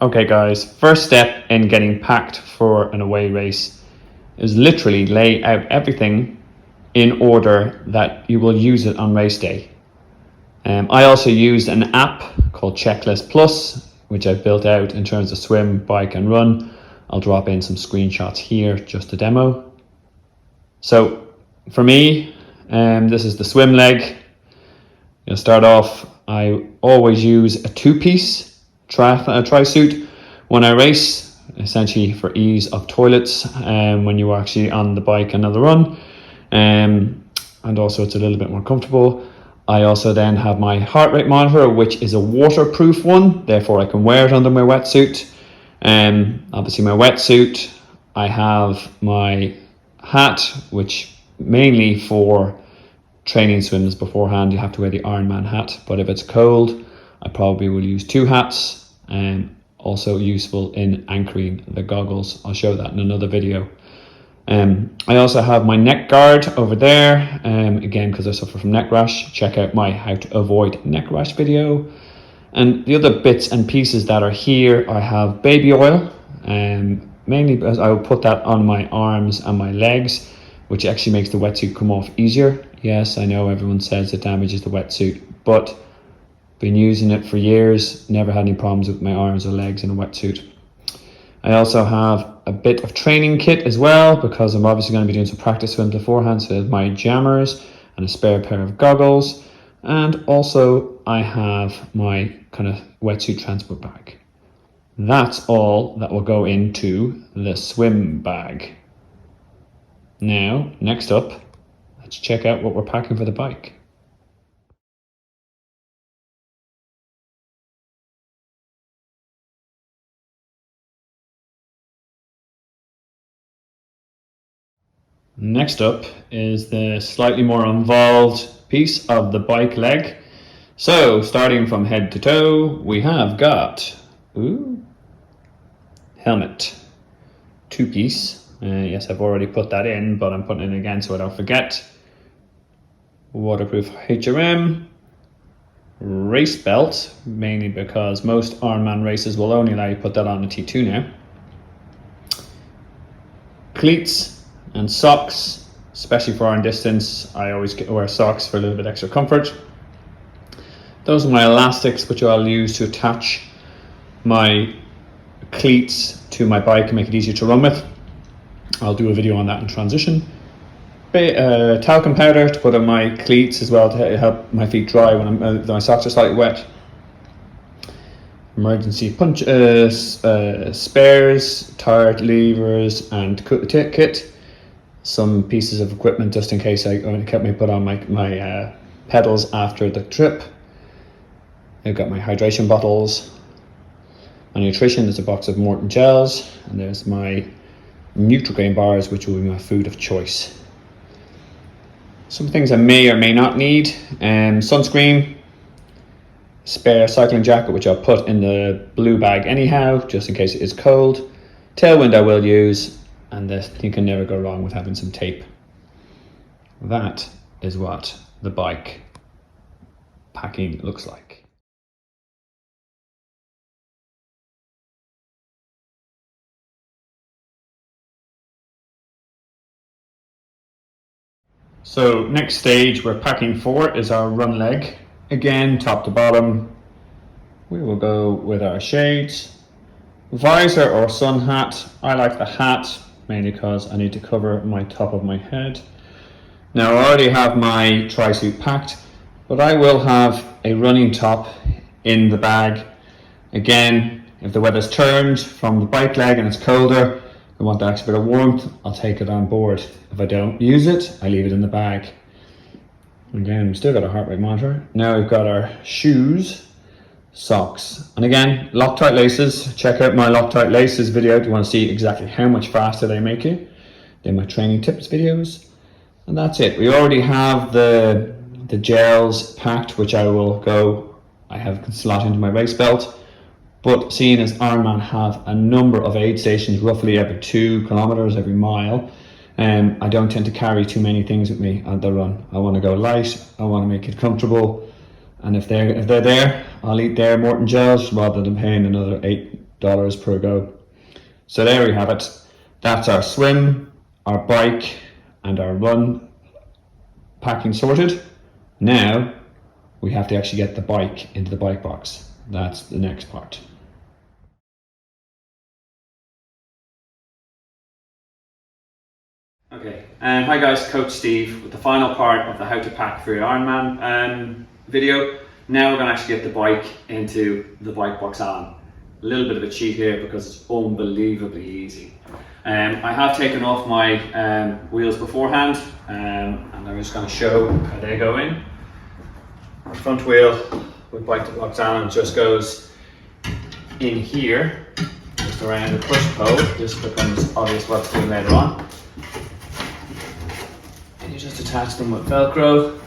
Okay guys, first step in getting packed for an away race is literally lay out everything in order that you will use it on race day. I also used an app called Checklist Plus, which I've built out in terms of swim, bike and run. I'll drop in some screenshots here just to demo. So for me, this is the swim leg. You'll start off, I always use a two-piece tri-suit when I race, essentially for ease of toilets when you are actually on the bike and on the run, and also it's a little bit more comfortable. I also then have my heart rate monitor, which is a waterproof one, therefore I can wear it under my wetsuit. Obviously my wetsuit, I have my hat, which mainly for training swims beforehand you have to wear the IRONMAN hat, but if it's cold I probably will use two hats, and also useful in anchoring the goggles. I'll show that in another video. I also have my neck guard over there, again because I suffer from neck rash. Check out my how to avoid neck rash video. And the other bits and pieces that are here, I have baby oil, mainly because I will put that on my arms and my legs, which actually makes the wetsuit come off easier. Yes, I know everyone says it damages the wetsuit, but been using it for years, never had any problems with my arms or legs in a wetsuit. I also have a bit of training kit as well, because I'm obviously going to be doing some practice swims beforehand. So there's my jammers and a spare pair of goggles, and also I have my kind of wetsuit transport bag. That's all that will go into the swim bag. Now, next up, let's check out what we're packing for the bike. Next up is the slightly more involved piece of the bike leg. So starting from head to toe, we have got helmet, two-piece. Yes, I've already put that in, but I'm putting it in again so I don't forget. Waterproof HRM, race belt, mainly because most Ironman races will only allow you to put that on a T2 now. Cleats and socks, especially for iron distance. I always wear socks for a little bit extra comfort. Those are my elastics, which I'll use to attach my cleats to my bike and make it easier to run with. I'll do a video on that in transition. Talcum powder to put on my cleats as well to help my feet dry when my socks are slightly wet. Emergency punch spares, tire levers and kit. Some pieces of equipment just in case I kept me put on my pedals after the trip. I've got my hydration bottles. My nutrition, there's a box of Morton gels, and there's my Nutrigrain bars, which will be my food of choice. Some things I may or may not need: sunscreen, spare cycling jacket, which I'll put in the blue bag anyhow, just in case it is cold. Tailwind I will use, and this, you can never go wrong with having some tape. That is what the bike packing looks like. So next stage we're packing for is our run leg. Again, top to bottom, we will go with our shades, visor or sun hat. I like the hat mainly because I need to cover my top of my head. Now I already have my tri-suit packed, but I will have a running top in the bag. Again, if the weather's turned from the bike leg and it's colder, I want that extra bit of warmth, I'll take it on board. If I don't use it, I leave it in the bag. Again, we've still got a heart rate monitor. Now we've got our shoes, socks, and again, Loctite laces. Check out my Loctite laces video if you want to see exactly how much faster they make you. They're my training tips videos. And that's it. We already have the gels packed, which I have slot into my race belt. But seeing as Ironman have a number of aid stations roughly every 2 kilometers, every mile, I don't tend to carry too many things with me on the run. I want to go light, I want to make it comfortable, and if they're there, I'll eat their Morton gels rather than paying another per go. So there we have it. That's our swim, our bike, and our run packing sorted. Now we have to actually get the bike into the bike box. That's the next part. Okay, hi guys, Coach Steve with the final part of the how to pack for your Ironman video. Now we're going to actually get the bike into the bike box on. A little bit of a cheat here because it's unbelievably easy. I have taken off my wheels beforehand, and I'm just going to show how they go in. The front wheel with bike to box on just goes in here, just around the push pole. This becomes obvious what to do later on. And you just attach them with Velcro.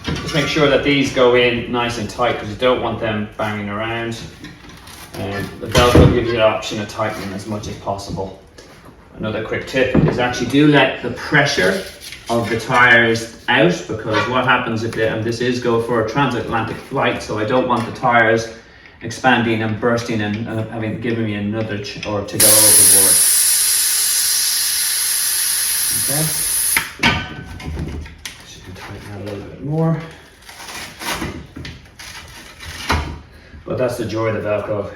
Just make sure that these go in nice and tight because you don't want them banging around. The Velcro gives you the option of tightening as much as possible. Another quick tip is actually do let the pressure of the tires out, because what happens if and this is go for a transatlantic flight, so I don't want the tires expanding and bursting and giving me another or to go overboard. Okay, just gonna tighten that a little bit more. But that's the joy of the Velcro.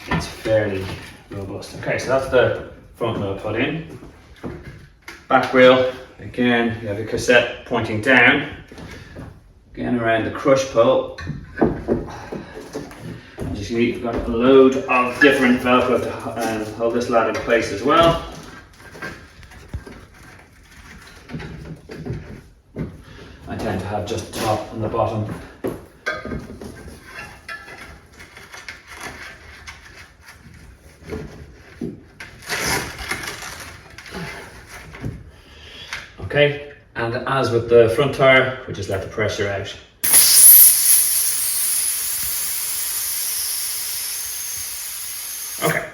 It's fairly robust. Okay, so that's the front wheel put in. Back wheel, again, you have your cassette pointing down. Again, around the crush pole. You've got a load of different Velcro to hold this lad in place as well. I tend to have just the top and the bottom. Okay, and as with the front tire, we just let the pressure out. Okay,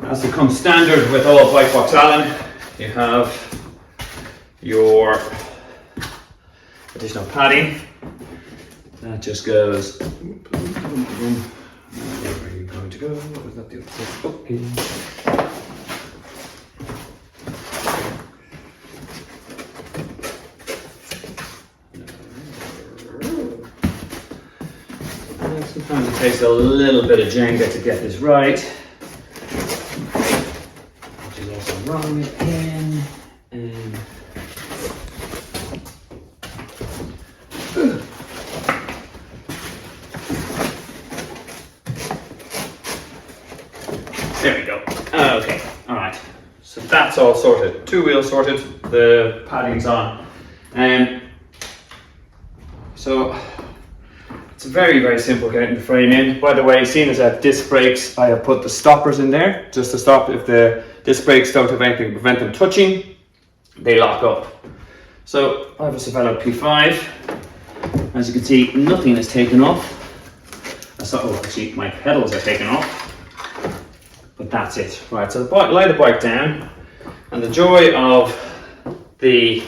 as it comes standard with all bike box Allen, you have your additional padding. That just goes. Where are you going to go? What was that? Okay. Sometimes it takes a little bit of Jenga to get this right, which is also wrong again. There we go. Okay, all right. So that's all sorted. Two wheels sorted. The padding's on. So it's very, very simple getting the frame in. By the way, seeing as I have disc brakes, I have put the stoppers in there just to stop if the disc brakes don't have anything to prevent them touching, they lock up. So I have a Cervelo P5. As you can see, nothing is taken off. Actually, my pedals are taken off, but that's it. Right, so lay the bike down, and the joy of the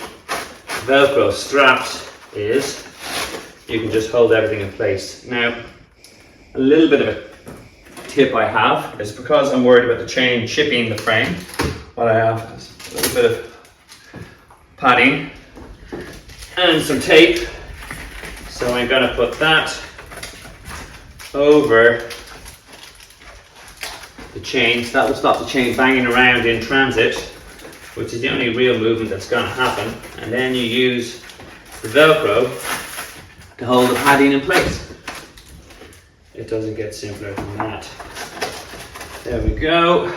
Velcro straps is you can just hold everything in place. Now, a little bit of a tip I have is because I'm worried about the chain chipping the frame, what I have is a little bit of padding and some tape. So I'm going to put that over the chain, so that will stop the chain banging around in transit, which is the only real movement that's going to happen. And then you use the Velcro to hold the padding in place. It doesn't get simpler than that. There we go.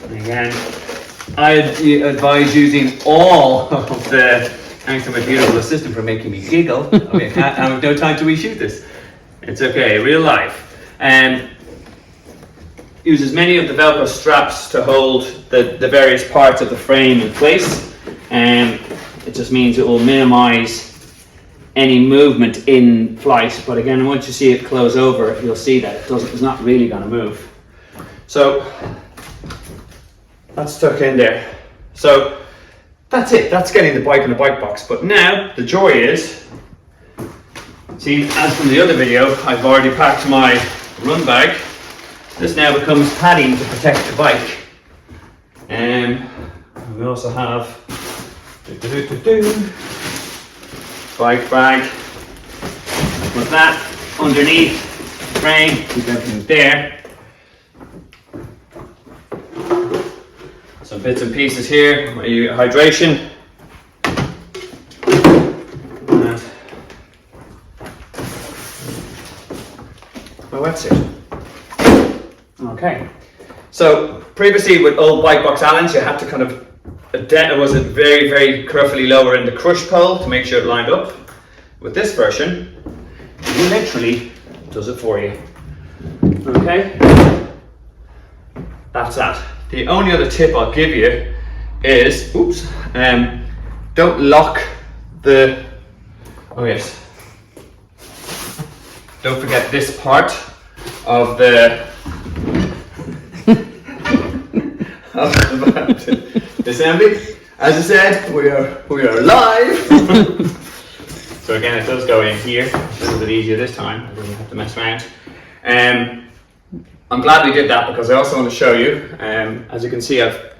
And again, I advise using all of the, thanks to my beautiful assistant for making me giggle. Okay, I have no time to reshoot this. It's okay, real life. And use as many of the Velcro straps to hold the various parts of the frame in place. And it just means it will minimize any movement in flight. But again, once you see it close over, you'll see that it's not really going to move. So that's stuck in there. So that's it. That's getting the bike in the bike box. But now the joy is, see, as from the other video, I've already packed my run bag. This now becomes padding to protect the bike. We also have bike bag with that underneath the frame, keep everything there. Some bits and pieces here, my hydration. And my wetsuit. Okay. So previously with old bike box Allens, you had to kind of it was very, very carefully lower in the crush pole to make sure it lined up. With this version, it literally does it for you. Okay? That's that. The only other tip I'll give you is, don't lock the, don't forget this part of the assembly. As I said, we are live. So again, it does go in here. A little bit easier this time. I didn't have to mess around. I'm glad we did that because I also want to show you. As you can see, I've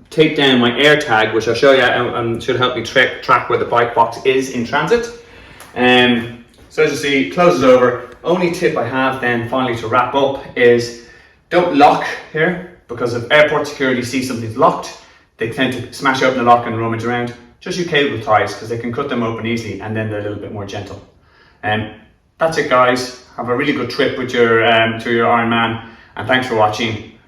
taped down my air tag, which I'll show you and should help me track where the bike box is in transit. So as you see, it closes over. Only tip I have then finally to wrap up is don't lock here. Because if airport security sees something's locked, they tend to smash open the lock and rummage around. Just use cable ties because they can cut them open easily and then they're a little bit more gentle. That's it, guys. Have a really good trip with your to your Ironman, and thanks for watching.